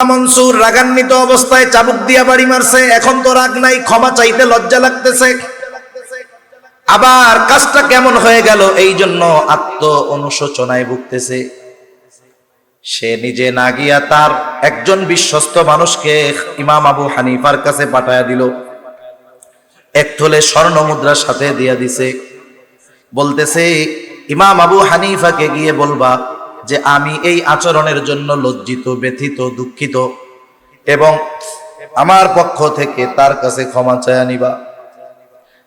মনসুর রাগান্বিত অবস্থায় চাবুক দিয়া বাড়ি মারছে। এখন তো রাগ নাই, ক্ষমা চাইতে লজ্জা লাগতেছে। আবার কাজটা কেমন হয়ে গেল এই জন্য আত্ম অনুশোচনায় ভুগতেছে। সে নিজে না গিয়া তার একজন বিশ্বস্ত মানুষকে ইমাম আবু হানিফার কাছে পাঠায়া দিল। এক থলে স্বর্ণ মুদ্রার সাথে দিয়া দিছে। বলতেছে, ইমাম আবু হানিফাকে গিয়ে বলবা যে আমি এই আচরণের জন্য লজ্জিত, ব্যথিত, দুঃখিত এবং আমার পক্ষ থেকে তার কাছে ক্ষমা চায়া নিবা।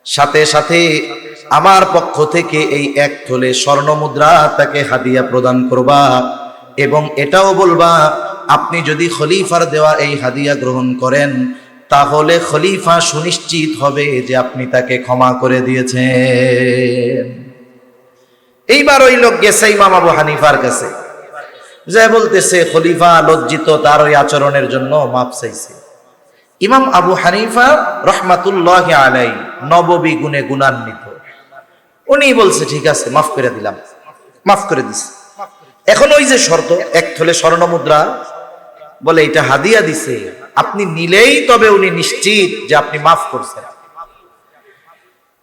সাথে সাথে আমার পক্ষ থেকে এই এক থলে স্বর্ণ মুদ্রা তাকে হাদিয়া প্রদান করবা এবং এটাও বলবা আপনি যদি খলিফার দেওয়া এই হাদিয়া গ্রহণ করেন তাহলে খলিফা সুনিশ্চিত হবে যে আপনি তাকে ক্ষমা করে দিয়েছেন। এইবার ওই লোক গেছে ইমাম আবু হানিফার কাছে, যে বলতেছে খলিফা লজ্জিত, তার ওই আচরণের জন্য মাপ চাইছে। ইমাম আবু হানিফা রহমাতুল্লাহি আলাইহি নববী গুণে গুণান্বিত, উনি বলছে ঠিক আছে মাফ করে দিলাম, মাফ করে দিছে। এখন ওই যে শর্ত, এক থলে স্বর্ণ মুদ্রা, বলে এটা হাদিয়া দিছে, আপনি নিলেই তবে উনি নিশ্চিত যে আপনি মাফ করছেন।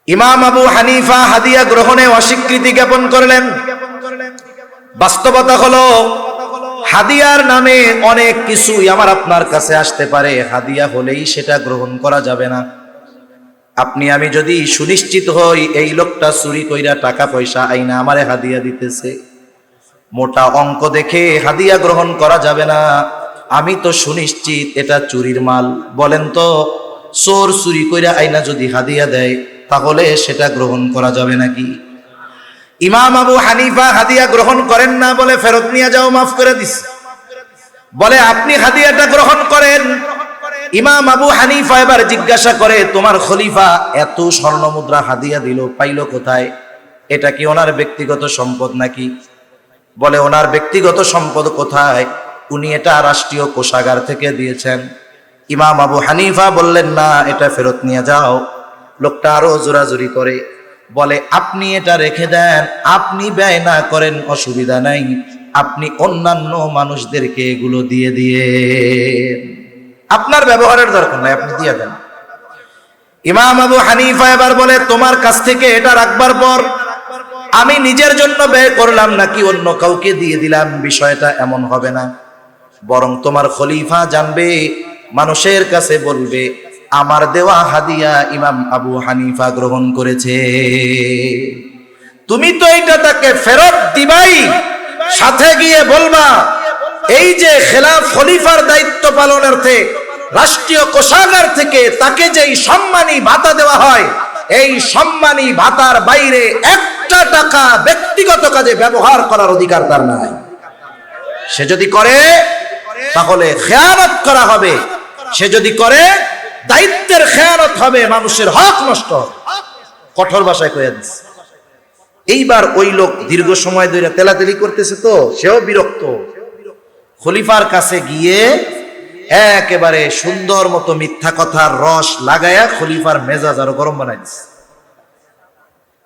ইমাম আবু হানিফা হাদিয়া গ্রহণে অস্বীকৃতি জ্ঞাপন করলেন। বাস্তবতা হলো হাদিয়ার নামে অনেক কিছুই আমার আপনার কাছে আসতে পারে, হাদিয়া হলেই সেটা গ্রহণ করা যাবে না। আপনি আমি যদি সুনিশ্চিত হই এই লোকটা চুরি কইরা টাকা পয়সা আইনা আমারে হাদিয়া দিতেছে, মোটা অঙ্ক দেখে হাদিয়া গ্রহণ করা যাবে না। আমি তো সুনিশ্চিত এটা চুরির মাল। বলেন তো, চোর চুরি কইরা আইনা যদি হাদিয়া দেয় তাহলে সেটা গ্রহণ করা যাবে নাকি? ইমাম আবু হানিফা হাদিয়া গ্রহণ করেন না, বলে ফেরত নিয়ে যাও, মাফ করে দিস। বলে আপনি হাদিয়াটা গ্রহণ করেন। ইমাম আবু হানিফা এবার জিজ্ঞাসা করে, তোমার খলিফা এত স্বর্ণ মুদ্রা হাদিয়া দিল, পাইল কোথায়? এটা কি ওনার ব্যক্তিগত সম্পদ নাকি? বলে ওনার ব্যক্তিগত সম্পদ কোথায়? উনি এটা রাষ্ট্রীয় কোষাগার থেকে দিয়েছেন। ইমাম আবু হানিফা বললেন না, এটা ফেরত নিয়ে যাও। লোকটা আরো জোরাজুরি করে, বলে আপনি এটা রেখে দেন, আপনি ব্যয় না করেন অসুবিধা নাই, আপনি অন্যান্য মানুষদেরকে এগুলো দিয়ে দিয়ে আপনার ব্যবহারের দরকার নাই, আপনি দিয়ে দেন। ইমাম আবু হানিফা এবার বলে, তোমার কাছ থেকে এটা রাখবার পর আমি নিজের জন্য ব্যয় করলাম নাকি অন্য কাউকে দিয়ে দিলাম, বিষয়টা এমন হবে না। বরং তোমার খলিফা জানবে, মানুষের কাছে বলবে আমার দেওয়া হাদিয়া ইমাম আবু হানিফা গ্রহণ করেছে। তুমি তো এটা তাকে ফেরত দিবাই, সাথে গিয়ে বলবা এই যে খেলাফ খলিফার দায়িত্ব পালনার্থে রাষ্ট্রীয় কোষাগার থেকে তাকে যেই সম্মানী ভাতা দেওয়া হয়, এই সম্মানী ভাতার বাইরে একটা টাকা ব্যক্তিগত কাজে ব্যবহার করার অধিকার তার নাই। সে যদি করে তাহলে খেয়ানত করা হবে, সে যদি করে দায়িত্বের খেয়ানত হবে, মানুষের হক নষ্ট। কঠোর ভাষায় কইয়া দিচ্ছে। এইবার ওই লোক দীর্ঘ সময় ধরে তেলাতেলি করতেছে, তো সেও বিরক্ত। খলিফার কাছে গিয়ে একেবারে সুন্দর মতো মিথ্যা কথার রস লাগায়া খলিফার মেজাজ আরো গরম বানাই দিচ্ছে।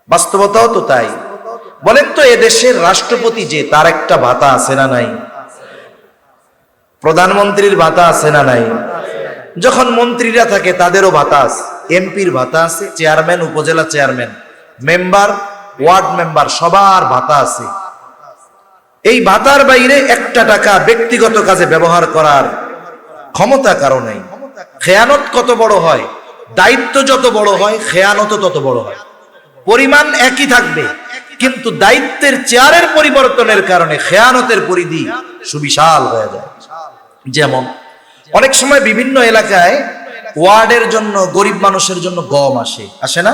বাস্তবতাও তো তাই। বলেন তো, এদেশের রাষ্ট্রপতি যে, তার একটা ভাতা আছে না নাই? প্রধানমন্ত্রীর ভাতা আছে না নাই? যখন মন্ত্রীরা থাকে তাদেরও ভাতা আছে, এমপির ভাতা আছে, চেয়ারম্যান, উপজেলা চেয়ারম্যান, মেম্বার, ওয়ার্ড মেম্বার, সবার ভাতা আছে। এই ভাতার বাইরে একটা টাকা ব্যক্তিগত কাজে ব্যবহার করার ক্ষমতা কারো নেই। খেয়ানত কত বড় হয়, দায়িত্ব যত বড় হয়, খেয়ানত তত বড় হয়। পরিমাণ একই থাকবে, কিন্তু দায়িত্বের চেয়ারের পরিবর্তনের কারণে খেয়ানতের পরিধি সুবিশাল হয়ে যায়। যেমন অনেক সময় বিভিন্ন এলাকায় ওয়ার্ডের জন্য, গরিব মানুষের জন্য গম আসে না?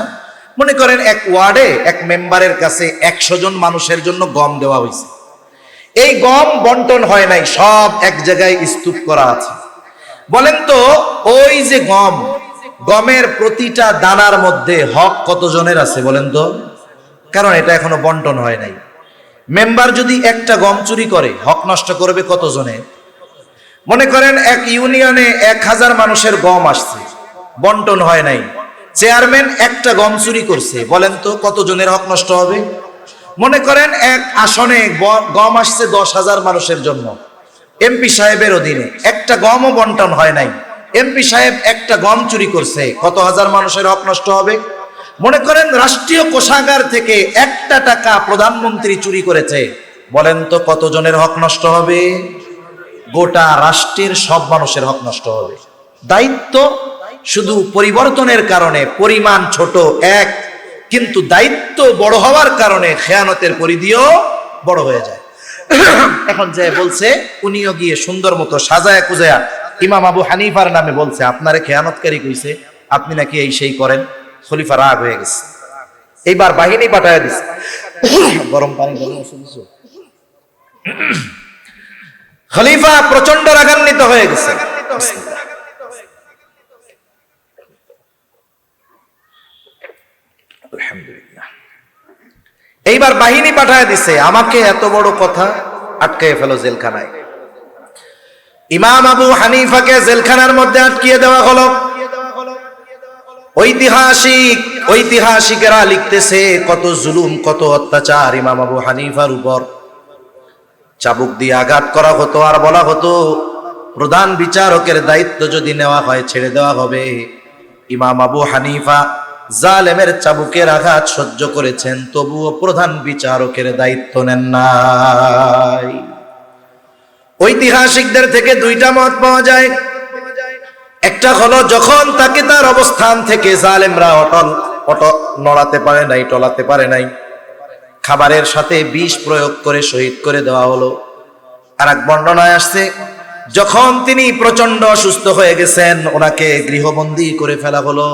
মনে করেন এক ওয়ার্ডে এক মেম্বারের কাছে 100 জন মানুষের জন্য গম দেওয়া হয়েছে। এই গম বন্টন হয় নাই, সব এক জায়গায় স্তূপ করা আছে। বলেন তো, ওই যে গমের প্রতিটা দানার মধ্যে হক কতজনের আছে বলেন তো? কারণ এটা এখনো বন্টন হয় নাই। মেম্বার যদি একটা গম চুরি করে, হক নষ্ট করবে কতজনে? মনে করেন এক ইউনিয়নে 1000 মানুষের গম আসছে, বন্টন হয় নাই। চেয়ারম্যান একটা গম চুরি করছে, বলেন তো কতজনের হক নষ্ট হবে? মনে করেন এক আসনে গম আসছে 10,000 মানুষের জন্য, এমপি সাহেবের অধীনে একটা গমও বন্টন হয় নাই। এমপি সাহেব একটা গম চুরি করছে, কত হাজার মানুষের হক নষ্ট হবে? মনে করেন রাষ্ট্রীয় কোষাগার থেকে একটা টাকা প্রধানমন্ত্রী চুরি করেছে, বলেন তো কতজনের হক নষ্ট হবে? গোটা রাষ্ট্রের সব মানুষের হক নষ্ট হবে। দায়িত্ব শুধু পরিবর্তনের কারণে পরিমাণ ছোট এক, কিন্তু দায়িত্ব বড় হওয়ার কারণে খেয়ানতের পরিধিও বড় হয়ে যায়। এখন যে বলছে, উনিও গিয়ে সুন্দর মতো সাজায়া কুজায়া ইমাম আবু হানিফার নামে বলছে আপনারে খেয়ানতকারী কইছে, আপনি নাকি এই সেই করেন। খলিফা রাগ হয়ে গেছে, এইবার বাহিনী পাঠায় দিছে। গরম পানি খলিফা প্রচন্ড রাগান্বিত হয়ে গেছে। আলহামদুলিল্লাহ। এইবার বাহিনী পাঠায় দিছে, আমাকে এত বড় কথা আটকায় ফেলো জেলখানায়। ইমাম আবু হানিফাকে জেলখানার মধ্যে আটকিয়ে দেওয়া হলো। ঐতিহাসিকেরা লিখতেছে কত জুলুম, কত অত্যাচার ইমাম আবু হানিফার উপর। চাবুক দিয়ে আঘাত করা হতো, আর বলা হতো প্রধান বিচারকের দায়িত্ব যদি নেওয়া হয় ছেড়ে দেওয়া হবে। ইমাম আবু হানিফা জালেমের চাবুকের আঘাত সহ্য করেছেন, তবুও প্রধান বিচারকের দায়িত্ব নেন নাই। ঐতিহাসিকদের থেকে দুইটা মত পাওয়া যায়। একটা হলো যখন তাকে তার অবস্থান থেকে জালেমরা নড়াতে পারে নাই, টলাতে পারে নাই, খাবারের সাথে বিষ প্রয়োগ করে শহীদ করে দেওয়া হলো। আর এক বর্ণনায় আসছে যখন তিনি প্রচন্ড অসুস্থ হয়ে গেছেন, ওনাকে গৃহবন্দী করে ফেলা হলো,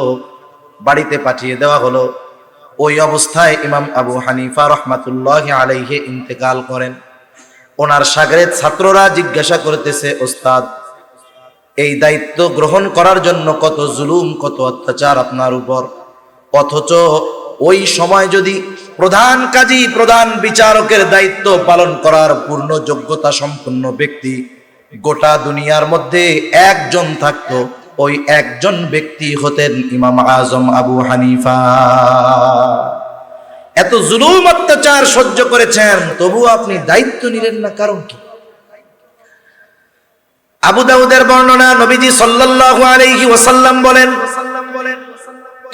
বাড়িতে পাঠিয়ে দেওয়া হলো। ওই অবস্থায় ইমাম আবু হানিফা রহমাতুল্লাহি আলাইহি ইন্তেকাল করেন। ওনার শাগরেদ ছাত্ররা জিজ্ঞাসা করতেছে, ওস্তাদ এই দায়িত্ব গ্রহণ করার জন্য কত জুলুম, কত অত্যাচার আপনার উপর, অথচ ওই সময় যদি প্রধান কাজী, প্রধান বিচারকের দায়িত্ব পালন করার পূর্ণ যোগ্যতা সম্পন্ন ব্যক্তি গোটা দুনিয়ার মধ্যে একজন থাকতো, ওই একজন ব্যক্তি হতেন ইমাম আজম আবু হানিফা। এত জুলুম অত্যাচার সহ্য করেছেন, তবু আপনি দায়িত্ব নিলেন না, কারণ কি? আবু দাউদের বর্ণনা, নবীজি সাল্লাল্লাহু আলাইহি ওয়াসাল্লাম বলেন,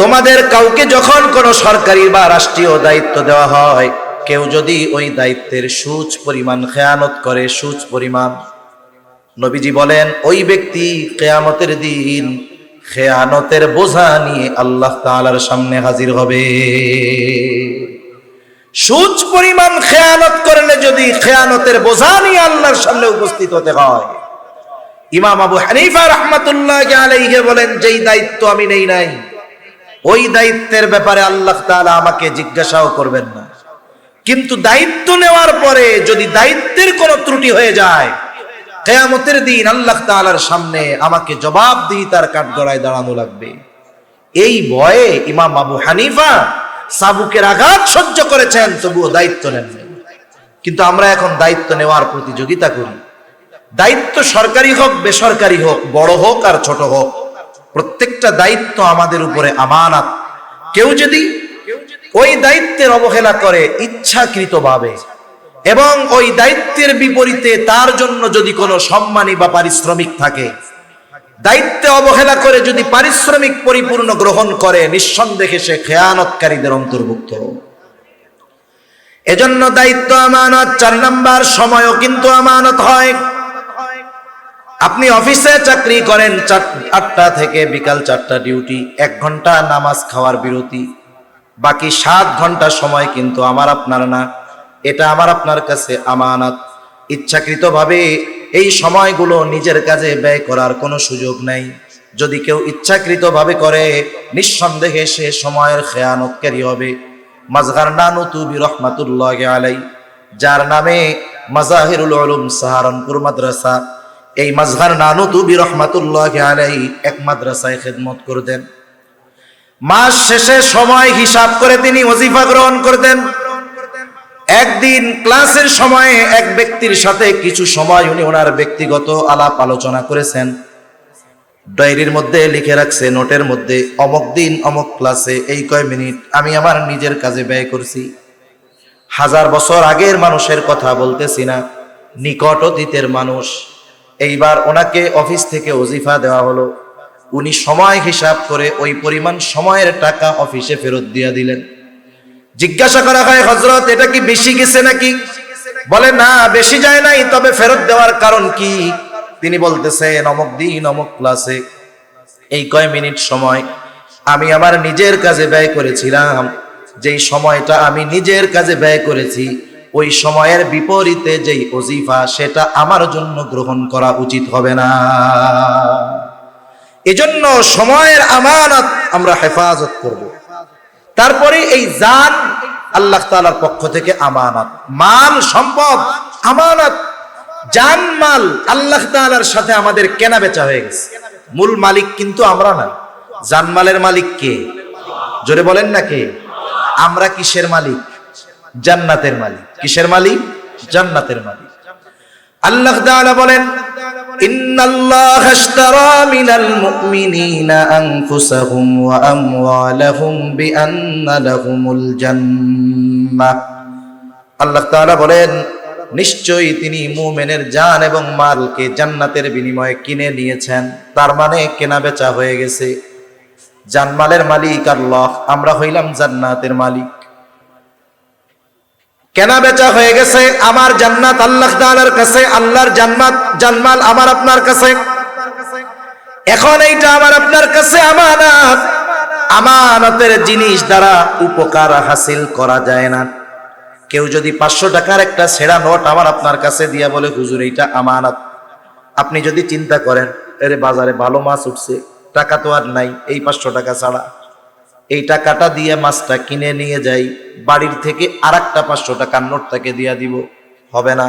তোমাদের কাউকে যখন কোন সরকারি বা রাষ্ট্রীয় দায়িত্ব দেওয়া হয়, কেউ যদি ওই দায়িত্বের সুচ পরিমাণ খেয়ানত করে, সুচ পরিমাণ, নবীজি বলেন ওই ব্যক্তি কিয়ামতের দিন খেয়ানতের বোঝা নিয়ে আল্লাহ তাআলার সামনে হাজির হবে। সুচ পরিমাণ খেয়ানত করলে যদি খেয়ানতের বোঝা নিয়ে আল্লাহর সামনে উপস্থিত হতে হয়, ইমাম আবু হানিফা রাহমাতুল্লাহি আলাইহি বলেন যেই দায়িত্ব আমি নেই নাই, ওই দায়িত্বের ব্যাপারে আল্লাহ তাআলা আমাকে জিজ্ঞাসাও করবেন না। কিন্তু দায়িত্ব নেওয়ার পরে যদি দায়িত্বের কোনো ত্রুটি হয়ে যায়, কিয়ামতের দিন আল্লাহ তাআলার সামনে আমাকে জবাবদিহিতার কাঠগড়ায় দাঁড়ানো লাগবে। এই ভয়ে ইমাম আবু হানিফা চাবুকের আঘাত সহ্য করেছেন, তবুও দায়িত্ব নেন। কিন্তু আমরা এখন দায়িত্ব নেওয়ার প্রতিযোগিতা করি। দায়িত্ব সরকারি হোক, বেসরকারি হোক, বড় হোক আর ছোট হোক, প্রত্যেকটা দায়িত্ব আমাদের উপরে আমানত। কেউ যদি ওই দায়িত্বের অবহেলা করে ইচ্ছাকৃতভাবে, এবং ওই দায়িত্বের বিপরীতে তার জন্য যদি কোনো সম্মানী বা পারিশ্রমিক থাকে, দায়িত্বে অবহেলা করে যদি পারিশ্রমিক পরিপূর্ণ গ্রহণ করে, নিঃসন্দেহে সে খেয়ানতকারীদের অন্তর্ভুক্ত। এজন্য দায়িত্ব আমানত। 4 নাম্বার, সময়ও কিন্তু আমানত হয়। আপনি অফিসে চাকরি করেন, 8টা থেকে বিকাল 4টা ডিউটি, 1 ঘন্টা নামাজ খাওয়ার বিরতি, বাকি 7 ঘন্টা সময় কিন্তু আমার আপনার না, এটা আমার আপনার কাছে আমানত। ইচ্ছাকৃতভাবে এই সময়গুলো নিজের কাজে ব্যয় করার কোনো সুযোগ নাই। যদি কেউ ইচ্ছাকৃতভাবে করে, নিঃসন্দেহে সে সময়ের খেয়ানতকারী হবে। মাজহার নানুতুবি রহমাতুল্লাহি আলাইহি, যার নামে মাজাহিরুল উলুম সাহারানপুর মাদ্রাসা, এই মাজহার নানুতুবি রহমাতুল্লাহি আলাইহি এক মাদ্রাসায় খেদমত করতেন। মাস শেষে সময় হিসাব করে তিনি ওজিফা গ্রহণ করতেন। একদিন ক্লাসের সময়ে এক ব্যক্তির সাথে কিছু সময় উনি ওনার ব্যক্তিগত আলাপ আলোচনা করেছেন। ডায়েরির মধ্যে লিখে রাখছে, নোটের মধ্যে, অমুক দিন অমুক ক্লাসে এই কয় মিনিট আমি আমার নিজের কাজে ব্যয় করছি। 1000 বছর আগের মানুষের কথা বলতেছি না, নিকট অতীতের মানুষ। এইবার ওনাকে অফিস থেকে ওজিফা দেওয়া হলো। উনি সময় হিসাব করে ওই পরিমাণ সময়ের টাকা অফিসে ফেরত দিয়ে দিলেন। জিজ্ঞাসা করা হয়, হযরত এটা কি বেশি গেছে নাকি? বলে না, বেশি যায় নাই, তবে ফেরত দেওয়ার কারণ কি? তিনি বলতেছেন, অমুক দিন অমুক ক্লাসে এই কয় মিনিট সময় আমি আমার নিজের কাজে ব্যয় করেছিলাম। যেই সময়টা আমি নিজের কাজে ব্যয় করেছি, ওই সময়ের বিপরীতে যেই ওজিফা, সেটা আমার জন্য গ্রহণ করা উচিত হবে না। এজন্য সময়ের আমানত আমরা হেফাজত করব। তারপরে এই জান আল্লাহ তাআলার পক্ষ থেকে আমানত, মাল সম্পদ আমানত, জান মাল আল্লাহ তাআলার সাথে আমাদের কেনা বেচা হয়ে গেছে। মূল মালিক কিন্তু আমরা না, জান মালের মালিক কে? জোরে বলেন না কে? আমরা কিসের মালিক? জান্নাতের মালিক। কিসের মালিক? জান্নাতের মালিক। আল্লাহ তাআলা বলেন, ইন্নাল্লাহা আশতারা মিনাল মুমিনিনা আনফুসাহুম ওয়া আমওয়ালাহুম বিআন্না লাহুমুল জান্নাহ। আল্লাহ তাআলা বলেন, নিশ্চয়ই তিনি মুমিনের জান এবং মালকে জান্নাতের বিনিময়ে কিনে নিয়েছেন। তার মানে কেনা বেচা হয়ে গেছে। জানমালের মালিক আল্লাহ, আমরা হইলাম জান্নাতের মালিক। কেনা বেচা হয়ে গেছে। আমার জান্নাত আল্লাহ তাআলার কাছে, আল্লাহর জান্নাত জানমাল আমার আপনার কাছে। এখন এইটা আমার আপনার কাছে আমানত। আমানতের জিনিস দ্বারা উপকার হাসিল করা যায় না। কেউ যদি 500 টাকার একটা ছেঁড়া নোট আমার আপনার কাছে দিয়া বলে, হুজুর এইটা আমানত, আপনি যদি চিন্তা করেন, এর বাজারে ভালো মাছ উঠছে, টাকা তো আর নাই, এই 500 টাকা ছাড়া এই টাকাটা দিয়ে মাছটা কিনে নিয়ে যাই, বাড়ির থেকে আরেকটা 500 টাকার নোট তাকে দিয়া দিব, হবে না।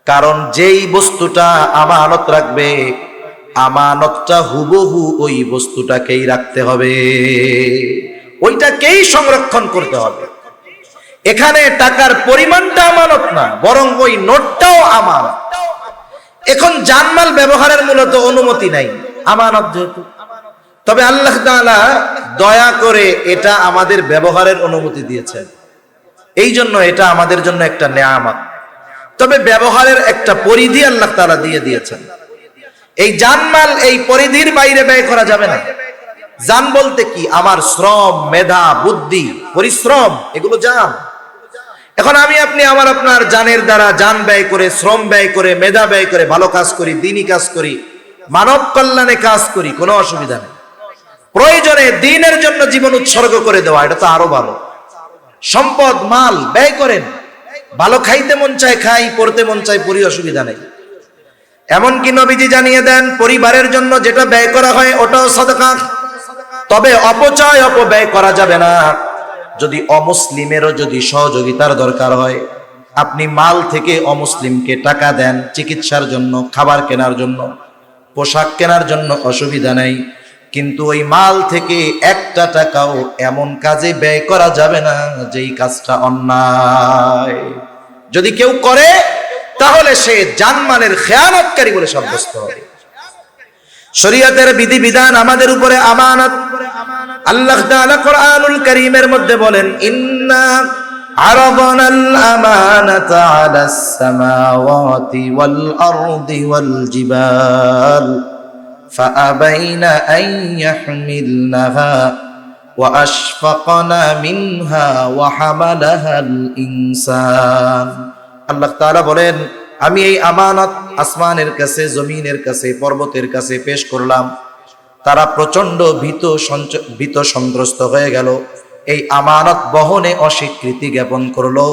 কারণ যেই বস্তুটা আমানত রাখবে, আমানতটা হুবহু ওই বস্তুটাকেই রাখতে হবে, ওইটাকেই সংরক্ষণ করতে হবে। এখানে টাকার পরিমাণটা আমানত না, বরং ওই নোটটাও আমানত। এখন জানমাল ব্যবহারের মূলত অনুমতি নাই, আমানত যেহেতু। তবে আল্লাহ তাআলা দয়া করে এটা আমাদের ব্যবহারের অনুমতি দিয়েছেন, এই জন্য এটা আমাদের জন্য একটা নেয়ামত। তবে ব্যবহারের একটা পরিধি আল্লাহ তাআলা দিয়ে দিয়েছেন। এই জানমাল এই পরিধির বাইরে ব্যয় করা যাবে না। জান বলতে কি? আমার শ্রম, মেধা, বুদ্ধি, পরিশ্রম, এগুলো জান। এখন আমি আপনি আমার আপনার জানের দ্বারা জান ব্যয় করে, শ্রম ব্যয় করে, মেধা ব্যয় করে ভালো কাজ করি, দ্বীনি কাজ করি, মানব কল্যাণে কাজ করি, কোনো অসুবিধা নেই। প্রয়োজনে দ্বীনের জন্য জীবন উৎসর্গ করে দেওয়া, এটা তো আরো ভালো। সম্পদ মাল ব্যয় করেন, ভালো খাইতে মন চায় খাই, পড়তে মন চায় পড়ি, অসুবিধা নেই। এমনকি নবীজি জানিয়ে দেন, পরিবারের জন্য যেটা ব্যয় করা হয় ওটাও সাদাকা। তবে অপচয় অপব্যয় করা যাবে না। যদি অমুসলিমেরও যদি সহযোগিতার দরকার হয়, আপনি মাল থেকে অমুসলিমকে টাকা দেন চিকিৎসার জন্য, খাবার কেনার জন্য, পোশাক কেনার জন্য, অসুবিধা নেই। কিন্তু ওই মাল থেকে একটা টাকাও এমন কাজে ব্যয় করা যাবে না যেই কাজটা অন্যায়। যদি কেউ করে তাহলে সে জানমালের খেয়ানতকারী বলে সাব্যস্ত হবে। শরীয়তের বিধিবিধান আমাদের উপরে আমানত। আল্লাহ তাআলা কোরআনুল কারীমের মধ্যে বলেন, ইন্না আরাদনাল আমানাতা আলাস সামাওয়াতি ওয়াল আরদি ওয়াল জিবাল ফাআবাইনা আন ইয়াহমিলনাহা ওয়া আশফাকনা মিনহা ওয়া হামালাহাল ইনসান। আল্লাহ তাআলা বলেন, আমি এই আমানত আসমানের কাছে, জমিনের কাছে, পর্বতের কাছে পেশ করলাম। তারা প্রচন্ড ভীত সন্ত্রস্ত হয়ে গেল, এই আমানত বহনে অস্বীকৃতি জ্ঞাপন করলো।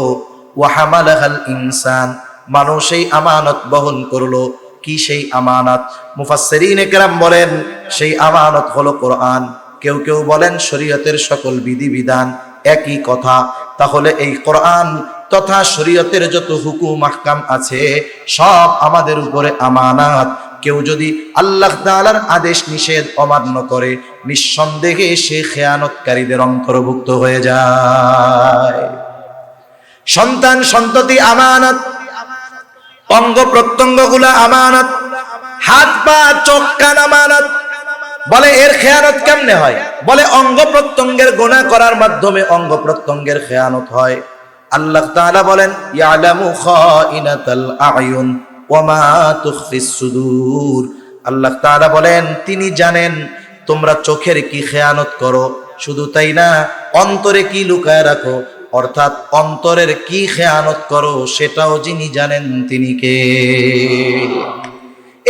ওয়া হামালাহাল ইনসান, মানুষ এই আমানত বহন করলো। কি সেই আমানত? মুফাসসিরিনে কেরাম বলেন, সেই আমানত হলো কোরআন। কেউ কেউ বলেন শরীয়তের সকল বিধিবিধান, একই কথা। তাহলে এই কোরআন তথা শরীয়তের যত হুকুম আহকাম আছে সব আমাদের উপরে আমানত। কেউ যদি আল্লাহ তাআলার আদেশ নিষেধ অমান্য করে, নিঃসন্দেহে সে খেয়ানতকারীদের অন্তর্ভুক্ত হয়ে যায়। সন্তান সন্ততি আমানত, অঙ্গ প্রত্যঙ্গগুলা আমানত, হাত পা চোখ কান আমানত। বলে এর খেয়ানত কেমনে হয়? বলে অঙ্গ প্রত্যঙ্গের গুনাহ করার মাধ্যমে অঙ্গ প্রত্যঙ্গের খেয়ানত হয়। আল্লাহ তাআলা বলেন, ইয়ালামু খাইনাতাল আয়ুন ওয়া মা তুখফিস সুদূর। আল্লাহ তাআলা বলেন তিনি জানেন তোমরা চোখের কি খেয়ানত করো, শুধু তাই না অন্তরে কি লুকায় রাখো, অর্থাৎ অন্তরের কি খেয়ানত করো সেটাও যিনি জানেন তিনি কে।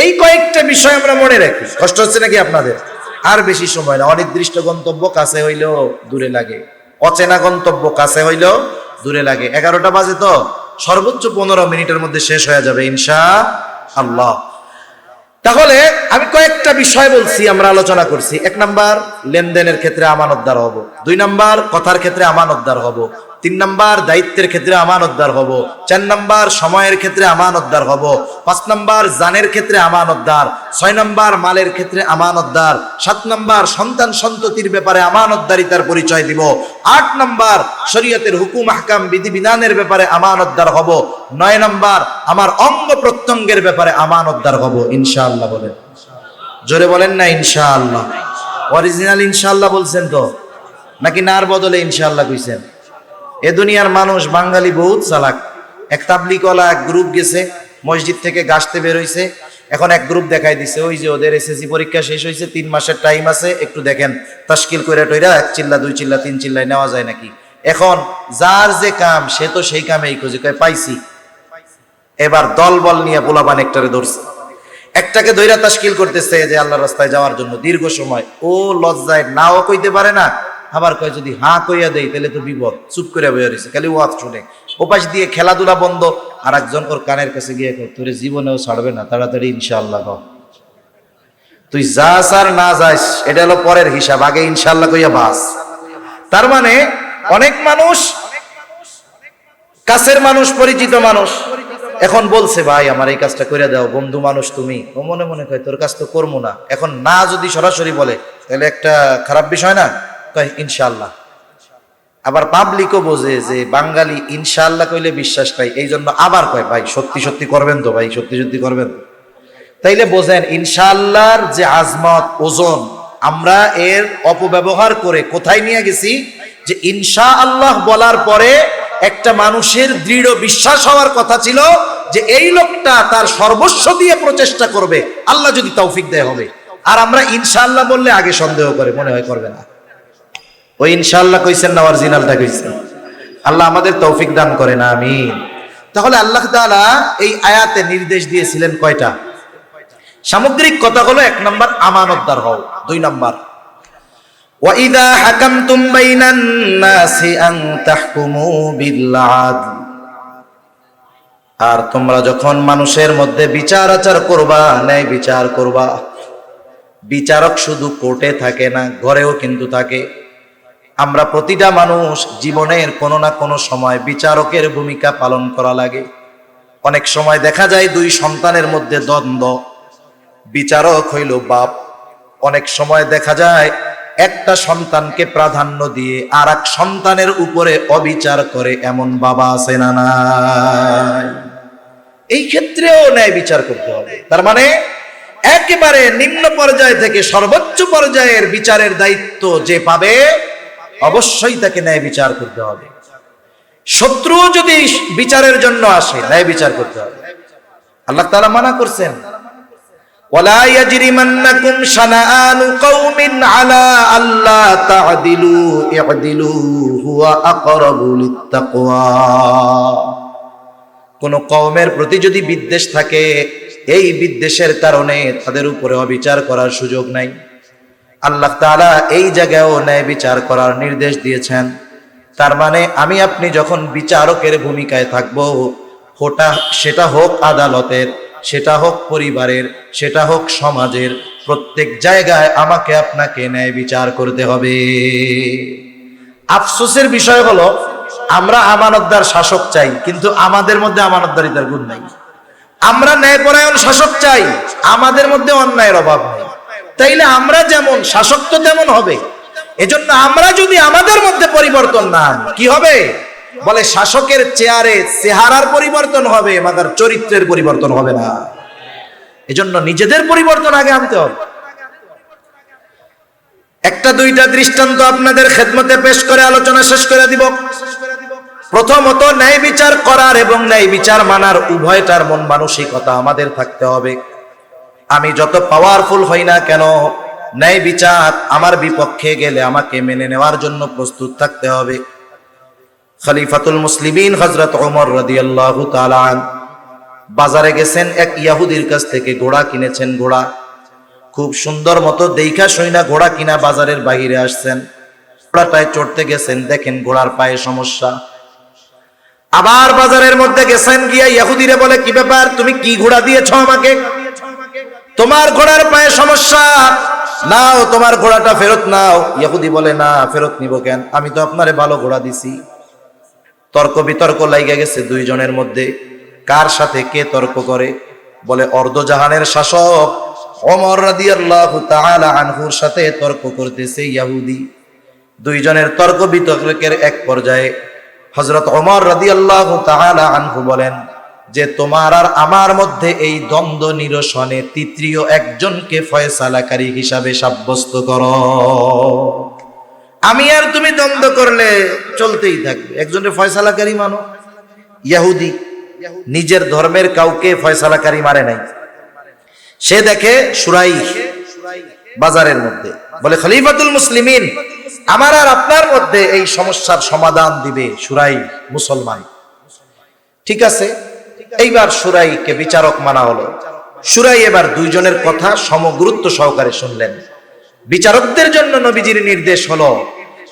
এই কয়েকটা বিষয় আমরা মনে রাখি। কষ্ট হচ্ছে নাকি আপনাদের? আর বেশি সময় না, অনির্দিষ্ট গন্তব্য কাছে হইলেও দূরে লাগে, অচেনা গন্তব্য কাছে হইলেও দূরে লাগে। 11টা বাজে তো, সর্বোচ্চ 15 মিনিটের মধ্যে শেষ হয়ে যাবে ইনশাআল্লাহ। তাহলে আমি কয়েকটা বিষয় বলছি, আমরা আলোচনা করছি। 1 নাম্বার, লেনদেনের ক্ষেত্রে আমানতদার হব। 2 নাম্বার, কথার ক্ষেত্রে আমানতদার হব। 3 নাম্বার, দায়িত্বের ক্ষেত্রে আমানতদার হব। 4 নাম্বার, সময়ের ক্ষেত্রে আমানতদার হব। 5 নাম্বার, জানের ক্ষেত্রে আমানতদার। 6 নাম্বার, মালের ক্ষেত্রে আমানতদার। 7 নাম্বার, সন্তান সন্ততির ব্যাপারে আমানতদারিতার পরিচয় দিব। 8 নাম্বার, শরীয়তের হুকুম আহকাম বিধিবিধানের ব্যাপারে আমানতদার হব। 9 নাম্বার, আমার অঙ্গ প্রত্যঙ্গের ব্যাপারে আমানতদার হব ইনশাআল্লাহ। বলেন জোরে, বলেন না ইনশাআল্লাহ। অরিজিনাল ইনশাআল্লাহ বলছেন তো, নাকি নার বদলে ইনশাআল্লাহ কইছেন? এ দুনিয়ার মানুষ বাঙালি বহুত চালাক। এক তাবলিগওয়ালা এক গ্রুপ গেছে, মসজিদ থেকে গাছতে বের হইছে। এখন এক গ্রুপ দেখাই দিছে, ওই যে ওদের এসএসসি পরীক্ষা শেষ হয়েছে, 3 মাসের টাইম আছে, একটু দেখেন তাশকিল কইরা টইরা 1 চিল্লা 2 চিল্লা 3 চিল্লায় নেওয়া যায় নাকি। এখন যার যে কাম সে তো সেই কামেই খুঁজে, কয় পাইছি। এবার দল বল নিয়ে পোলাপান একটারে ধরছে, একটাকে ধইরা তাশকিল করতেছে যে আল্লাহর রাস্তায় যাওয়ার জন্য দীর্ঘ সময়। ও লজ্জায় নাও কইতে পারে না, আবার কয় যদি হাঁ কইয়া দেই তাহলে তো বিপদ। চুপ করে বইয়া রয়েছে, খালি ওয়াজ শুনে। ওপাশ দিয়ে খেলাধুলা বন্ধ, আর একজন ওর কানের কাছে গিয়ে কয় তোরে জীবনেও ছাড়বে না, তাড়াতাড়ি ইনশাআল্লাহ কও। তুই যাস আর না যাস এটা হলো পরের হিসাব, আগে ইনশাআল্লাহ কইয়া বাস। তার মানে অনেক মানুষ, কাছের মানুষ, পরিচিত মানুষ এখন বলছে ভাই আমার এই কাজটা করে দাও, বন্ধু মানুষ তুমি। ও মনে মনে কয় তোর কাজ তো করবো না। এখন না যদি সরাসরি বলে তাহলে একটা খারাপ বিষয় না, কয় ইনশাআল্লাহ। আবার পাবলিকও বোঝে যে বাঙালি ইনশাআল্লাহ কইলে বিশ্বাস পাই, এই জন্য আবার কয় ভাই সত্যি সত্যি করবেন তো, ভাই সত্যি সত্যি করবেন। তাইলে বোঝেন ইনশাআল্লাহর যে আজমত, ওজন, আমরা এর অপব্যবহার করে কোথায় নিয়ে গেছি যে ইনশাআল্লাহ বলার পরে একটা মানুষের দৃঢ় বিশ্বাস হওয়ার কথা ছিল যে এই লোকটা তার সর্বস্ব দিয়ে প্রচেষ্টা করবে, আল্লাহ যদি তৌফিক দেয় হবে। আর আমরা ইনশাআল্লাহ বললে আগে সন্দেহ করে, মনে হয় করবে না। ওই ইনশাআল্লাহ কইছেন না, অরিজিনালটা কইছেন। আল্লাহ আমাদের তৌফিক দান করেন, আমিন। তাহলে আল্লাহ তাআলা এই আয়াতে নির্দেশ দিয়েছিলেন কয়টা? সামগ্রিক কথা হলো 1 নাম্বার আমানতদার হও। 2 নাম্বার ওয়াইদা হাকামতুম বাইনান নাসি আন তাহকুমু বিল আদল। আর তোমরা যখন মানুষের মধ্যে বিচার আচার করবা, ন্যায় বিচার করবা। বিচারক শুধু কোর্টে থাকে না, ঘরেও কিন্তু থাকে। আমরা প্রতিটা মানুষ জীবনের কোনো না কোনো সময় বিচারকের ভূমিকা পালন করা লাগে। অনেক সময় দেখা যায় 2 সন্তানের মধ্যে দ্বন্দ্ব, বিচারক হইল বাপ। অনেক সময় দেখা যায় একটা সন্তানকে প্রাধান্য দিয়ে আর এক সন্তানের উপরে অবিচার করে, এমন বাবা আছে না নাই? এই ক্ষেত্রেও ন্যায় বিচার করতে হবে। তার মানে একেবারে নিম্ন পর্যায় থেকে সর্বোচ্চ পর্যায়ের বিচারের দায়িত্ব যে পাবে, অবশ্যই তাকে ন্যায় বিচার করতে হবে। শত্রু যদি বিচারের জন্য আসে, ন্যায় বিচার করতে হবে। আল্লাহ তাআলা মানা করছেন, ওয়ালা ইয়াজরিমান্নাকুম শানাআনু কওমিন আলা আল্লা তা'দিলু ই'দিলু হুয়া আকরাবু লিত্তাকওয়া। কোন কওমের প্রতি যদি বিদ্বেষ থাকে, এই বিদ্বেষের কারণে তাদের উপরে অবিচার করার সুযোগ নাই। আল্লাহ তাআলা এই জায়গায়ও ন্যায় বিচার করার নির্দেশ দিয়েছেন। তার মানে আমি আপনি যখন বিচারকের ভূমিকায় থাকবো, সেটা হোক আদালতের, সেটা হোক পরিবারের, সেটা হোক সমাজের, প্রত্যেক জায়গায় আমাকে আপনাকে ন্যায় বিচার করতে হবে। আফসোসের বিষয় হলো আমরা আমানতদার শাসক চাই, কিন্তু আমাদের মধ্যে আমানতদারিতার গুণ নাই। আমরা ন্যায়পরায়ণ শাসক চাই, আমাদের মধ্যে অন্যায়ের অভাব নেই। তাইলে আমরা যেমন শাসক তো তেমন হবে। এজন্য আমরা যদি আমাদের মধ্যে পরিবর্তন না আনি, কি হবে? বলে শাসকের চেয়ারে চেহারার পরিবর্তন হবে, মাগার চরিত্রের পরিবর্তন হবে না। এজন্য নিজেদের পরিবর্তন আগে আনতে হবে। একটা 2টা দৃষ্টান্ত আপনাদের খেদমতে পেশ করে আলোচনা শেষ করে দিব। প্রথমত ন্যায় বিচার করার এবং ন্যায় বিচার মানার উভয়টার মন মানসিকতা আমাদের থাকতে হবে। আমি যত পাওয়ারফুল হই না কেন, ন্যায় বিচার আমার বিপক্ষে গেলে আমাকে মেনে নেওয়ার জন্য প্রস্তুত থাকতে হবে। খলিফাতুল মুসলিমিন হযরত ওমর রাদিয়াল্লাহু তাআলা বাজারে গেছেন, এক ইহুদির কাছ থেকে ঘোড়া কিনেছেন। ঘোড়া খুব সুন্দর মতো দেইখা শুইনা ঘোড়া কিনা বাজারের বাইরে আসছেন। ঘোড়াটায় চড়তে গেছেন, দেখেন ঘোড়ার পায়ে সমস্যা। আবার বাজারের মধ্যে গেছেন, গিয়া ইহুদিরে বলে, কি ব্যাপার, তুমি কি ঘোড়া দিয়েছো আমাকে? তোমার ঘোড়ার পায়ে সমস্যা, নাও তোমার ঘোড়াটা ফেরত নাও। ইহুদি বলে, না, ফেরত নিব কেন, আমি তো আপনারে ভালো ঘোড়া দিছি। তর্ক বিতর্ক লাইগা গেছে দুইজনের মধ্যে। কার সাথে কে তর্ক করে? বলে অর্ধজাহানের শাসক ওমর রাদিয়াল্লাহু তাআলা আনহুর সাথে তর্ক করতেছে ইহুদি। দুইজনের তর্ক বিতর্কের এক পর্যায়ে হযরত ওমর রাদিয়াল্লাহু তাআলা আনহু বলেন যে, তোমার আর আমার মধ্যে এই দ্বন্দ্ব নিরসনে তৃতীয় একজনকে ফয়সালাকারী হিসাবে সাব্যস্ত করো। আমি আর তুমি দ্বন্দ্ব করলে চলতেই থাকবে, একজনের ফয়সালাকারী মানো। ইহুদি নিজের ধর্মের কাউকে ফয়সালাকারী মারে নাই। সে দেখে শুরাইহ বাজারের মধ্যে, বলে, খলিফাতুল মুসলিমিন, আমার আর আপনার মধ্যে এই সমস্যার সমাধান দিবে শুরাইহ, মুসলমান। ঠিক আছে, এইবার শুরাইহকে বিচারক মানা হলো। শুরাইহ এবার দুইজনের কথা সমগুরুত্ব সহকারে শুনলেন। বিচারকদের জন্য নবীজির নির্দেশ হলো,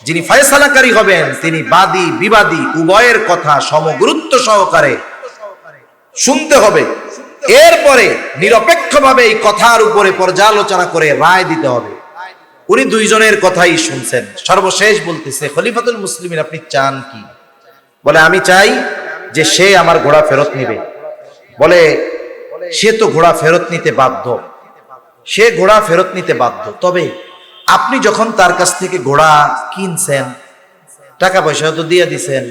যিনি ফয়সালাকারী হবেন তিনি বাদী বিবাদী উভয়ের কথা সমগুরুত্ব সহকারে শুনতে হবে। এরপরে নিরপেক্ষভাবে এই কথার উপরে পর্যালোচনা করে রায় দিতে হবে। উনি দুইজনের কথাই শুনছেন। সর্বশেষ বলতেছে, খলিফাতুল মুসলিমিন, আপনি চান কি? বলে, আমি চাই যে সে আমার ঘোড়া ফেরত নিবে। বলে, সে তো ঘোড়া ফেরত নিতে বাধ্য, সে ঘোড়া ফেরত নিতে বাধ্য। তবে আপনি যখন তার কাছ থেকে ঘোড়া কিনছেন, টাকা পয়সা তো দিয়ে দিছেন,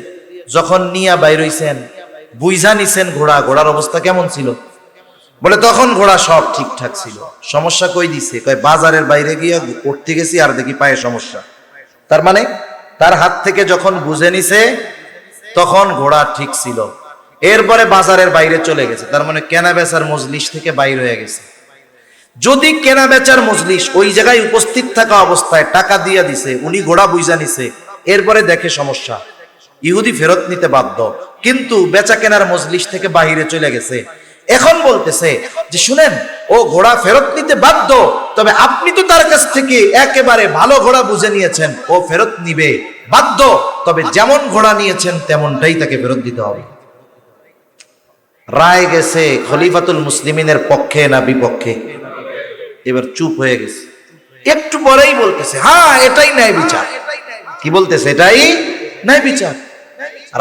যখন নিয়া বাইর হইছেন বুঝা নিছেন ঘোড়ার অবস্থা কেমন ছিল? বলে, তখন ঘোড়া সব ঠিকঠাক ছিল। সমস্যা কই দিছে? কয়, বাজারের বাইরে গিয়ে উঠতে গেছি আর দেখি পায়ে সমস্যা। তার মানে তার হাত থেকে যখন বুঝে নিছে তখন ঘোড়া ঠিক ছিল। এরপরে বাজারের বাইরে চলে গেছে, তার মানে কেনা বেচার মজলিস থেকে বাইর হয়ে গেছে। যদি কেনা বেচার মজলিস ওই জায়গায় উপস্থিত থাকা অবস্থায় টাকা দিয়ে দিছে, উনি ঘোড়া বুঝা নিছে, এরপরে দেখে সমস্যা, ইহুদি ফেরত নিতে বাধ্য। কিন্তু বেচা কেনার মজলিস থেকে বাহিরে চলে গেছে। এখন বলতেছে যে, শুনেন, ও ঘোড়া ফেরত নিতে বাধ্য, তবে আপনি তো তার কাছ থেকে একেবারে ভালো ঘোড়া বুঝে নিয়েছেন, ও ফেরত নিবে বাধ্য, তবে যেমন ঘোড়া নিয়েছেন তেমনটাই তাকে ফেরত দিতে হবে। রায় গেছে খলিফাতুল মুসলিমিনের পক্ষে না বিপক্ষে? এবার চুপ হয়ে গেছে। একটু পরেই বলতেছে, হ্যাঁ, এটাই ন্যায় বিচার। কি বলতেছে? এটাই ন্যায় বিচার।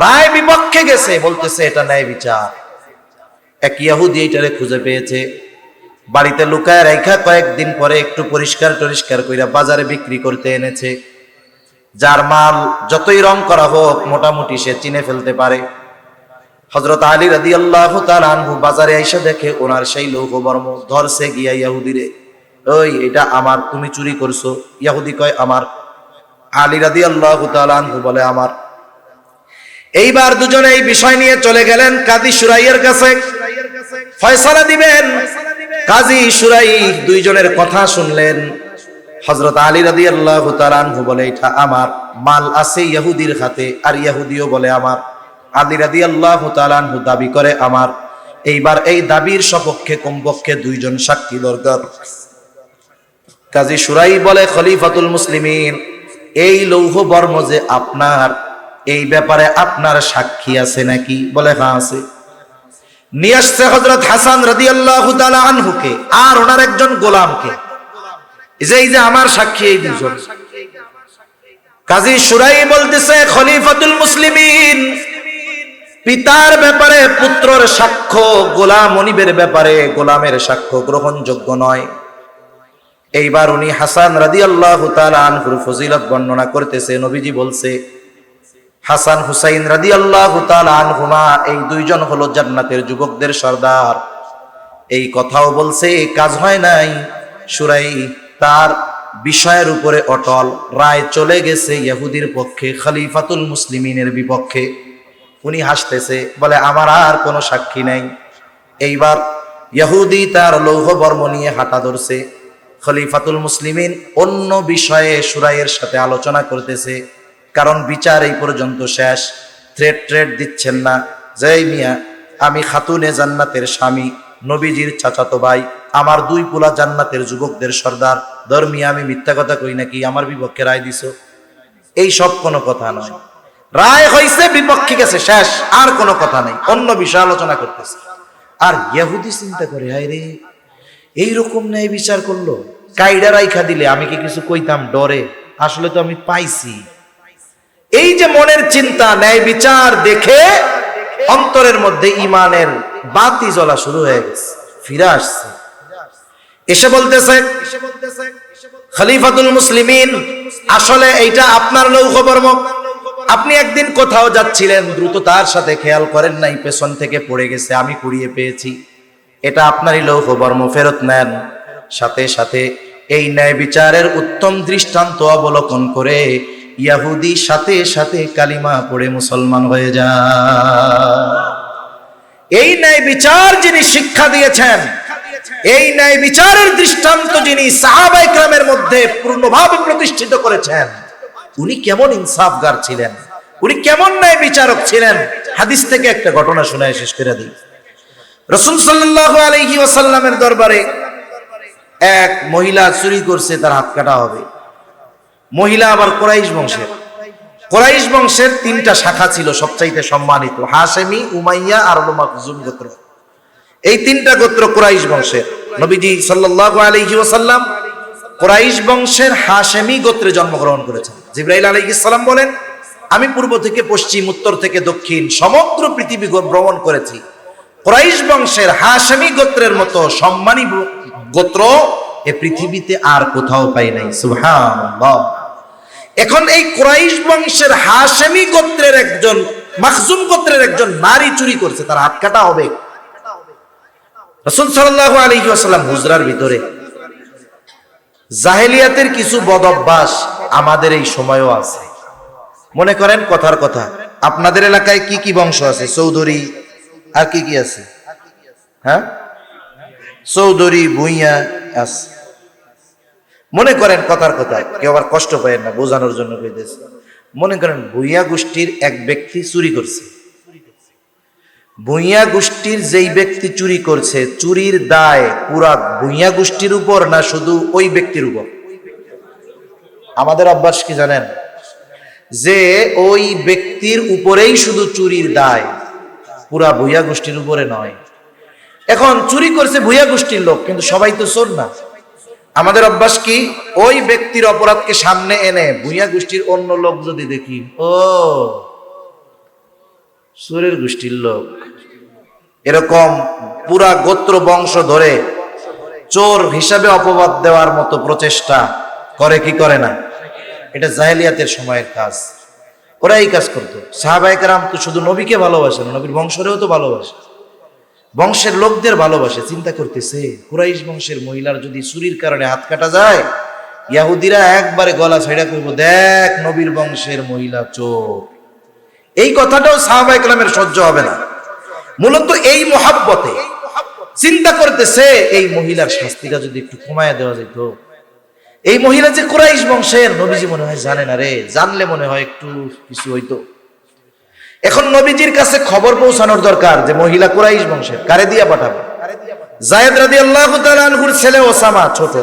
রায় বিপক্ষে গেছে, বলতেছে এটা ন্যায় বিচার। এক ইহুদি এইটারে খুঁজে পেয়েছে, বাড়িতে লুকায় রাইখা কয়েকদিন পরে একটু পরিষ্কার কইরা বাজারে বিক্রি করতে এনেছে। যার মাল যতই রং করা হোক মোটামুটি সে চিনে ফেলতে পারে। হযরত আলী রাদিয়াল্লাহু তাআলা আনহু বাজারে আইসা দেখে ওনার সেই লৌহবর্ম, ধরছে গিয়া ইহুদিরে, ওই এটা আমার, তুমি চুরি করছো। ইহুদি কয়, আমার। আলী রাদিয়াল্লাহু তাআলা আনহু বলে, আমার। এইবার দুজনে এই বিষয় নিয়ে চলে গেলেন কাজী শুরাইহের কাছে, ফয়সালা দিবেন। কাজী শুরাইহ দুইজনের কথা শুনলেন। হযরত আলী রাদিয়াল্লাহু তাআলা আনহু বলে, এটা আমার, মাল আছে ইহুদির হাতে, আর ইহুদিও বলে আমার। আলী রাদিয়াল্লাহু তাআলা আনহু দাবি করে আমার। এইবার এই দাবির সপক্ষে কমপক্ষে দুইজন সাক্ষী দরকার। কাজী শুরাইহ বলে, খলিফাতুল মুসলিমিন, এই লৌহ বর্ম যে আপনার, এই ব্যাপারে আপনার সাক্ষী আছে নাকি? বলে, হ্যাঁ আছে। নিয়ে আসছে হযরত হাসান রাদিয়াল্লাহু তাআলা আনহুকে আর ওনার একজন গোলামকে, এই যে আমার সাক্ষী এই দুজন। কাজী শুরাইহ বলতেছে, খলিফাতুল মুসলিমিন, পিতার ব্যাপারে পুত্রের সাক্ষ্য, গোলাম মনিবের ব্যাপারে গোলামের সাক্ষ্য গ্রহণযোগ্য নয়। এইবার উনি হাসান রাদিয়াল্লাহু তাআলা আনহুর ফজিলত বর্ণনা করতেছে। নবীজি বলছে, হাসান হুসাইন রাদিয়াল্লাহু তাআলা আনহুমা এই দুইজন হলো জান্নাতের যুবকদের সর্দার। এই কথাও বলছে, কাজ হয় নাই। শুরাইহ তার বিষয়ের উপরে অটল। রায় চলে গেছে ইহুদির পক্ষে, খলিফাতুল মুসলিমিনের বিপক্ষে। উনি হাসতেছে, বলে আমার আর কোনো সাক্ষী নাই। এইবার ইহুদি তার লৌহ বর্ম নিয়ে হাঁটা ধরছে। খলিফাতুল মুসলিমিন অন্য বিষয়ে সুরাইয়ের সাথে আলোচনা করতেছে, কারণ বিচার এই পর্যন্ত শেষ। থ্রেট দিচ্ছেন না, জয় মিয়া আমি খাতুনে জান্নাতের স্বামী, নবীজির চাচাতো ভাই, আমার 2 পোলা জান্নাতের যুবকদের সর্দার, ধর্মিয়া আমি মিথ্যা কথা কই নাকি? আমার বিপক্ষে রায় দিছো? এই সব কোনো কথা নয়। রায় হইছে, বিপক্ষে গেছে, শেষ, আর কোনো কথা নেই, অন্য বিষয় আলোচনা করতেছে। আর ইহুদি চিন্তা করে, হায় রে, এইরকম ন্যায় বিচার করলো, কাইডা রাইখা দিলে আমি কি কিছু কইতাম ডরে? আসলে তো আমি পাইছি। এই যে মনের চিন্তা, ন্যায় বিচার দেখে অন্তরের মধ্যে ইমানের বাতি জ্বলা শুরু হয়ে গেছে, ফিরে আসছে। এসে বলতেছে খলিফাতুল মুসলিমিন, আসলে এইটা আপনার লৌহ বর্ম। আপনি একদিন কোথাও যাচ্ছিলেন, দ্রুততার সাথে খেয়াল করেন নাই, পেছন থেকে পড়ে গেছে, আমি কুড়িয়ে পেয়েছি। এটা আপনারই লৌহ বর্ম, ফেরত নেন। সাথে সাথে এই ন্যায় বিচারের উত্তম দৃষ্টান্ত অবলোকন করে ইহুদি সাথে সাথে কালিমা পড়ে মুসলমান হয়ে যায়। এই ন্যায় বিচার যিনি শিক্ষা দিয়েছেন, এই ন্যায় বিচারের দৃষ্টান্ত যিনি সাহাবায়ে কেরামের মধ্যে পূর্ণভাবে প্রতিষ্ঠিত করেছেন, উনি কেমন ইনসাফগার ছিলেন, উনি কেমন ন্যায় বিচারক ছিলেন। হাদিস থেকে একটা ঘটনা শোনায় শেষ করে দিই। রাসূল সাল্লাল্লাহু আলাইহি ওয়াসাল্লামের দরবারে এক মহিলা চুরি করছে, তার হাত কাটা হবে। মহিলা আবার কুরাইশ বংশের। কুরাইশ বংশের 3টা শাখা ছিল সবচাইতে সম্মানিত, হাশেমি, উমাইয়া আর মাখজুম গোত্র। এই 3টা গোত্র কুরাইশ বংশের। নবীজি সাল্লাল্লাহু আলাইহি ওয়াসাল্লাম কুরাইশ বংশের হাশেমি গোত্রে জন্মগ্রহণ করেছেন। জিবরাইল আলাইহিস সালাম বলেন, আমি পূর্ব থেকে পশ্চিম, উত্তর থেকে দক্ষিণ সমগ্র পৃথিবী ভ্রমণ করেছি, কুরাইশ বংশের হাশেমি গোত্রের মতো সম্মানী গোত্র এ পৃথিবীতে আর কোথাও পাই নাই। সুবহানাল্লাহ। এখন এই কুরাইশ বংশের হাশেমি গোত্রের একজন, মাখজুম গোত্রের একজন নারী চুরি করছে, তার হাত কাটা হবে। রাসূল সাল্লাল্লাহু আলাইহি ওয়াসাল্লাম হুজরার ভিতরে। জাহেলিয়াতের কিছু বদ অভ্যাস আমাদের এই সময়ও আছে। মনে করেন কথার কথা, আপনাদের এলাকায় কি কি বংশ আছে? চৌধুরী, আর কি কি আছে? হ্যাঁ, চৌধুরী, ভুইয়া আছে। মনে করেন কথার কথা, কেউ আবার কষ্ট পায় না, বোঝানোর জন্য কইতেছে। মনে করেন ভুইয়া গোষ্ঠীর এক ব্যক্তি চুরি করছে। ভুইয়া গোষ্ঠীর যেই ব্যক্তি চুরি করছে, চুরির দায় পুরা ভুইয়া গোষ্ঠীর উপর না শুধু ওই ব্যক্তির উপর? আমাদের অভ্যাস কি জানেন? যে ওই ব্যক্তির উপরেই শুধু চুরির দায়, পুরা ভুইয়া গোষ্ঠীর উপরে নয়। এখন চুরি করছে ভুইয়া গোষ্ঠীর লোক, কিন্তু সবাই তো চোর না। আমাদের অভ্যাস কি, ওই ব্যক্তির অপরাধকে সামনে এনে ভুইয়া গোষ্ঠীর অন্য লোক যদি দেখি, ও চোরের গোষ্ঠীর লোক, এরকম পুরা গোত্র বংশ ধরে চোর হিসাবে অপবাদ দেওয়ার মতো প্রচেষ্টা করে কি করে না? এটা জাহেলিয়াতের সময়ের কাজ। ওরা এই কাজ করতো। সাহাবায়ে কেরাম তো শুধু নবীকে ভালোবাসে না, নবীর বংশরেও তো ভালোবাসে, বংশের লোকদের ভালোবাসে। চিন্তা করতেছে, কুরাইশ বংশের মহিলার যদি চুরির কারণে হাত কাটা যায়, ইহুদিরা একবারে গলা ছাইড়া কইব, দেখ নবীর বংশের মহিলা চোর। এই কথাটাও সাহাবায়ে কেরামের সহ্য হবে না। মূলত এই মহাব্বতে চিন্তা করতেছে, এই মহিলার শাস্তিটা যদি একটু কমায় দেওয়া যেত। এই মহিলা যে কুরাইশ বংশের, নবীজি মনে হয় জানে না রে, জানলে মনে হয় একটু কিছু হইতো। এখন নবীজির কাছে খবর পৌঁছানোর দরকার যে মহিলা কুরাইশ বংশের। কারে দিয়া পাঠাবে? যায়েদ রাদিয়াল্লাহু তাআলা আনহুর ছেলে ওসামা, ছোট,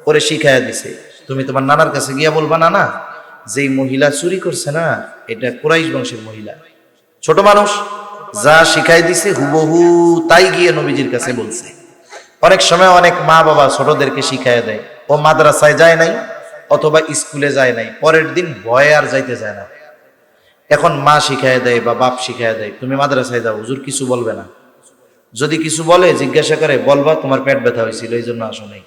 ওরে শিখায়া দিছে, তুমি তোমার নানার কাছে গিয়া বলবা, নানা যেই মহিলা চুরি করছে না, এটা কুরাইশ বংশের মহিলা। ছোট মানুষ, যা শিখাই দিছে হুবহু তাই গিয়ে নবীজির কাছে বলছে। অনেক সময় অনেক মা বাবা ছোটদেরকে শিখায় দেয়, ও মাদ্রাসায় যায় নাই অথবা স্কুলে যায় নাই, পরের দিন ভয়ে আর যাইতে যায় না। এখন মা শিখায় দেয় বা বাপ শিখায় দেয়, তুমি মাদ্রাসায় যাও, হুজুর কিছু বলবে না। যদি কিছু বলে জিজ্ঞাসা করে, বলবা তোমার পেট ব্যথা হয়েছিল এই জন্য আসো নাই।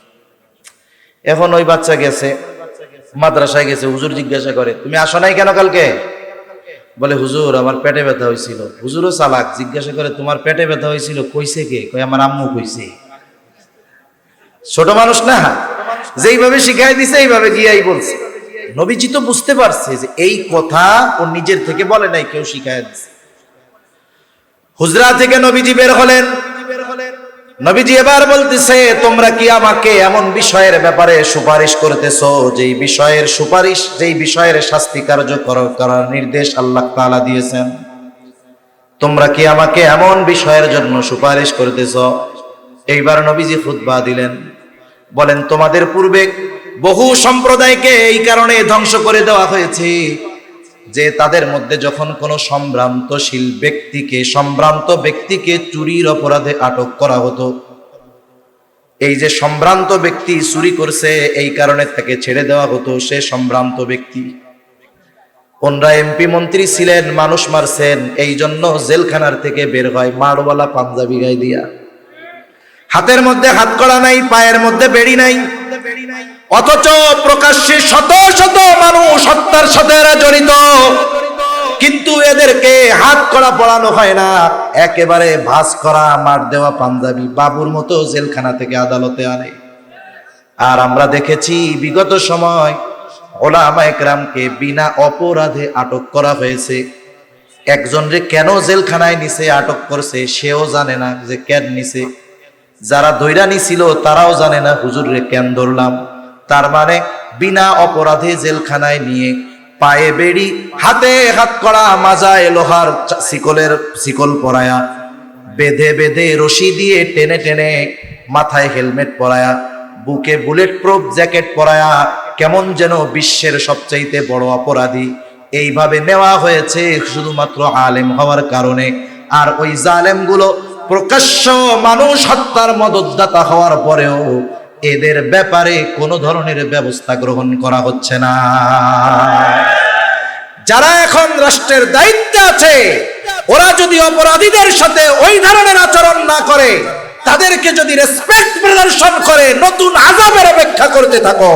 এখন ওই বাচ্চা গেছে মাদ্রাসায় গেছে, হুজুর জিজ্ঞাসা করে, তুমি আসো নাই কেন কালকে? বলে, হুজুর আমার পেটে ব্যথা হয়েছিল। হুজুরও চালাক, জিজ্ঞাসা করে, তোমার পেটে ব্যথা হয়েছিল কইছে কে? কই আমার আম্মু কইছে। ছোট মানুষ না, যেইভাবে শিখাই দিছে এইভাবে গিয়াই বলছে। নবীজি তো বুঝতে পারছে যে এই কথা ও নিজের থেকে বলে নাই, কেউ শিখায় দিছে। হুজরা থেকে নবীজি বের হলেন। নবীজি এবার বলতেছে, তোমরা কি আমাকে এমন বিষয়ের ব্যাপারে সুপারিশ করতেছো যেই বিষয়ের সুপারিশ, যেই বিষয়ের শাস্তি কার্যকর করার নির্দেশ আল্লাহ তাআলা দিয়েছেন? তোমরা কি আমাকে এমন বিষয়ের জন্য সুপারিশ করতেছো? এইবার নবীজি খুতবা দিলেন, বলেন, তোমাদের পূর্বে বহু সম্প্রদায়কে এই কারণে ধ্বংস করে দেওয়া হয়েছে যে তাদের মধ্যে যখন কোনো সম্ভ্রান্ত ব্যক্তিকে চুরির অপরাধে আটক করা হতো, এই যে সম্ভ্রান্ত ব্যক্তি চুরি করছে এই কারণে তাকে ছেড়ে দেওয়া হতো। সে সম্ভ্রান্ত ব্যক্তি, ওনরা এমপি মন্ত্রী ছিলেন, মানুষ মারছেন, এই জন্য জেলখানার থেকে বের হয় মারওয়ালা পাঞ্জাবি গায়ে দিয়া, হাতের মধ্যে হাতকড়া নাই, পায়ের মধ্যে বেড়ি নাই, অথচ প্রকাশ্যে শত শত মানুষ হত্যার সাথে এরা জড়িত, কিন্তু এদেরকে হাতকড়া পরানো হয় না, একেবারে ভাঁজ করা মার দেওয়া পাঞ্জাবি বাবুর মতো জেলখানা থেকে আদালতে আনে। আর আমরা দেখেছি বিগত সময় ওলামায়ে কেরামকে বিনা অপরাধে আটক করা হয়েছে। একজনরে কেন জেলখানায় নিছে, আটক করছে, সেও জানে না যে কেন নিছে। যারা দৈরা নিছিল তারাও জানে না হুজুর রে কেন ধরলাম। তার মানে বিনা অপরাধে জেলখানায় নিয়ে পায়ে বেড়ি, হাতে হাত করা, মাজায় লোহার শিকল পরায়া, বেঁধে বেঁধে রশি দিয়ে টেনে টেনে, মাথায় হেলমেট পরায়া, বুকে বুলেট প্রুফ জ্যাকেট পরায়া, কেমন যেন বিশ্বের সবচাইতে বড় অপরাধী এইভাবে নেওয়া হয়েছে শুধুমাত্র আলেম হওয়ার কারণে। আর ওই জালেমগুলো প্রকাশ্য মানুষ হত্যার মদতদাতা হওয়ার পরেও এদের ব্যাপারে কোনো ধরনের ব্যবস্থা গ্রহণ করা হচ্ছে না। যারা এখন রাষ্ট্রের দায়িত্বে আছে, ওরা যদি অপরাধীদের সাথে ওই ধরনের আচরণ না করে, তাদেরকে যদি রেসপেক্ট প্রদর্শন করে, নতুন আযাবের অপেক্ষা করতে থাকো।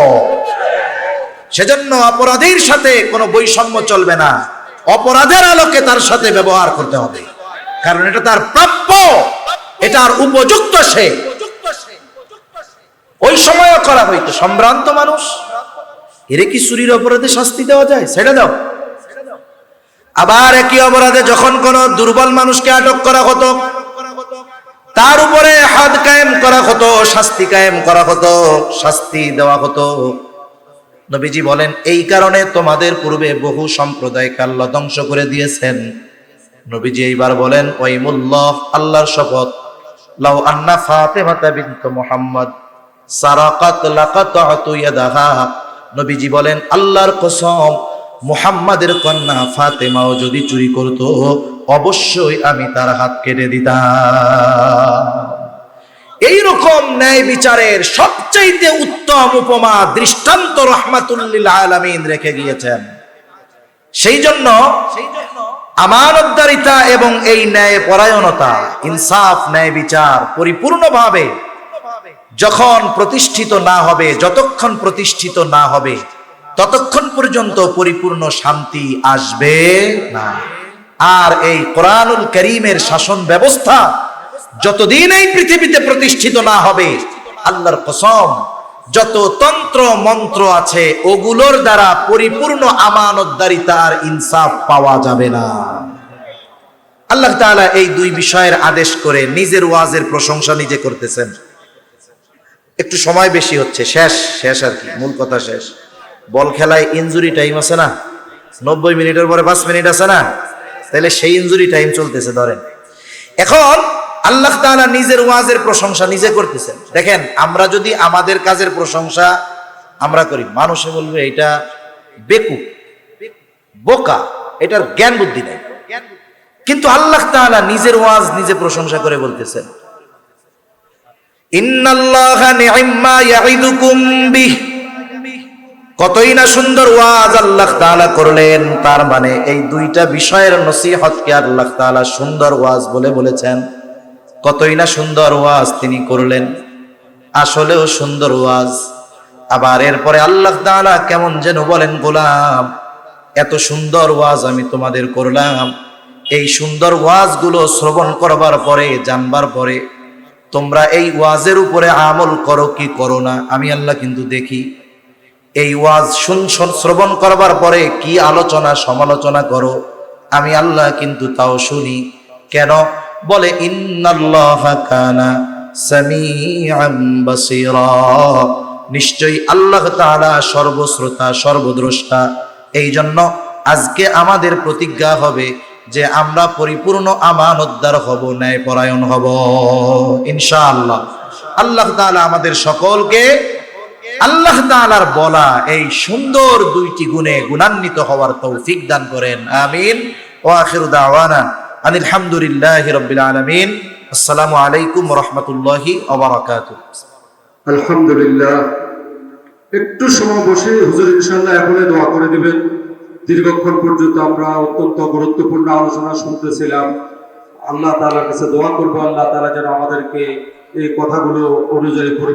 সেজন্য অপরাধীর সাথে কোনো বৈষম্য চলবে না, অপরাধের আলোকে তার সাথে ব্যবহার করতে হবে, কারণ এটা তার প্রাপ্য, এটার উপযুক্ত সে। ওই সময়ও করা হইতো সম্ভ্রান্ত মানুষ, এরে কি চুরির অপরাধে শাস্তি দেওয়া যায়? সেটা দাও। আবার একই অপরাধে যখন কোন দুর্বল মানুষকে আটক করা হতো, তার উপরে হাদ কায়েম করা হতো, শাস্তি কায়েম করা হতো, শাস্তি দেওয়া হতো। নবীজি বলেন, এই কারণে তোমাদের পূর্বে বহু সম্প্রদায়কে আল্লাহ ধ্বংস করে দিয়েছেন। নবীজি এইবার বলেন, ওয়াইমুল্লাহ, আল্লাহর শপথ, লাউ আন্না ফাতিমাতা বিনত মুহাম্মদ সারাকাত লাকাতাতু ইয়াদাহা। নবীজি বলেন, আল্লাহর কসম, মুহাম্মাদের কন্যা ফাতেমাও যদি চুরি করত, অবশ্যই আমি তার হাত কেটে দিতাম। এইরকম ন্যায় বিচারের সবচাইতে উত্তম উপমা দৃষ্টান্ত রাহমাতুল লিল আলামিন রেখে গিয়েছেন। সেই জন্য আমানতদারিতা এবং এই ন্যায় পরায়ণতা, ইনসাফ, ন্যায় বিচার পরিপূর্ণভাবে যখন প্রতিষ্ঠিত না হবে, যতক্ষণ প্রতিষ্ঠিত না হবে, ততক্ষণ পর্যন্ত পরিপূর্ণ শান্তি আসবে না। আর এই কোরআনুল কারীমের শাসন ব্যবস্থা যতদিন এই পৃথিবীতে প্রতিষ্ঠিত না হবে, আল্লাহর কসম, যত তন্ত্র মন্ত্র আছে ওগুলোর দ্বারা পরিপূর্ণ আমানতদারিতা আর ইনসাফ পাওয়া যাবে না। আল্লাহ তাআলা এই দুই বিষয়ের আদেশ করে নিজের ওয়াজের প্রশংসা নিজে করতেছেন। একটু সময় বেশি হচ্ছে, শেষ আর কি, মূল কথা শেষ। বল খেলায় ইনজুরি টাইম আছে না, 90 মিনিটের পরে 5 মিনিট আছে না, তাহলে সেই ইনজুরি টাইম চলতেছে ধরেন। এখন আল্লাহ তাআলা নিজের ওয়াজের প্রশংসা নিজে করতেছেন। দেখেন, আমরা যদি আমাদের কাজের প্রশংসা আমরা করি, মানুষে বলবে এটা বেকুব, বোকা, এটার জ্ঞান বুদ্ধি নাই। কিন্তু আল্লাহ তাআলা নিজের ওয়াজ নিজে প্রশংসা করে বলতেছেন, ইন্নাল্লাহা নি'ম্মা ইয়াইদুকুম বিহ। কতই না সুন্দর ওয়াজ আল্লাহ তাআলা করলেন। তার মানে এই দুইটা বিষয়ের নসিহতকে আল্লাহ তাআলা সুন্দর ওয়াজ বলে বলেছেন। কতই না সুন্দর ওয়াজ তিনি করলেন, আসলেও সুন্দর ওয়াজ। আবার এরপরে আল্লাহ তাআলা কেমন যেন বলেন, গোলাম, এত সুন্দর ওয়াজ আমি তোমাদের করলাম, এই সুন্দর ওয়াজগুলো শ্রবণ করবার পরে, জানবার পরে তোমরা এই ওয়াজের উপরে আমল করো কি করো না, আমি আল্লাহ কিন্তু দেখি। এই ওয়াজ শ্রবণ করবার পরে কি আলোচনা সমালোচনা করো, আমি আল্লাহ কিন্তু তাও শুনি। কেন? বলে ইন্নাল্লাহা কানা সামিআন বাসীরা, নিশ্চয়ই আল্লাহ তাআলা সর্বশ্রোতা সর্বদ্রষ্টা। এই জন্য আজকে আমাদের প্রতিজ্ঞা হবে যে আমরা পরিপূর্ণ আমানতদার হব, ন্যায়পরায়ণ হব ইনশাআল্লাহ। আল্লাহ তাআলা আমাদের সকলকে আল্লাহ তাআলার বলা এই সুন্দর দুইটি গুণে গুণান্বিত হওয়ার তৌফিক দান করেন, আমিন। ওয়া আখিরু দাওয়ানা আনিল হামদুলিল্লাহি রাব্বিল আলামিন। আসসালামু আলাইকুম ওয়া রাহমাতুল্লাহি ওয়া বারাকাতুহু। আলহামদুলিল্লাহ। একটু সময় বসে হুজুর ইনশাআল্লাহ এখনই দোয়া করে দিবেন। দীর্ঘক্ষণ পর্যন্ত আমরা অত্যন্ত গুরুত্বপূর্ণ আলোচনা শুনতেছিলাম। আল্লাহ তাআলার কাছে দোয়া করব, আল্লাহ তাআলা যেন আমাদেরকে এই কথাগুলো অনুযায়ী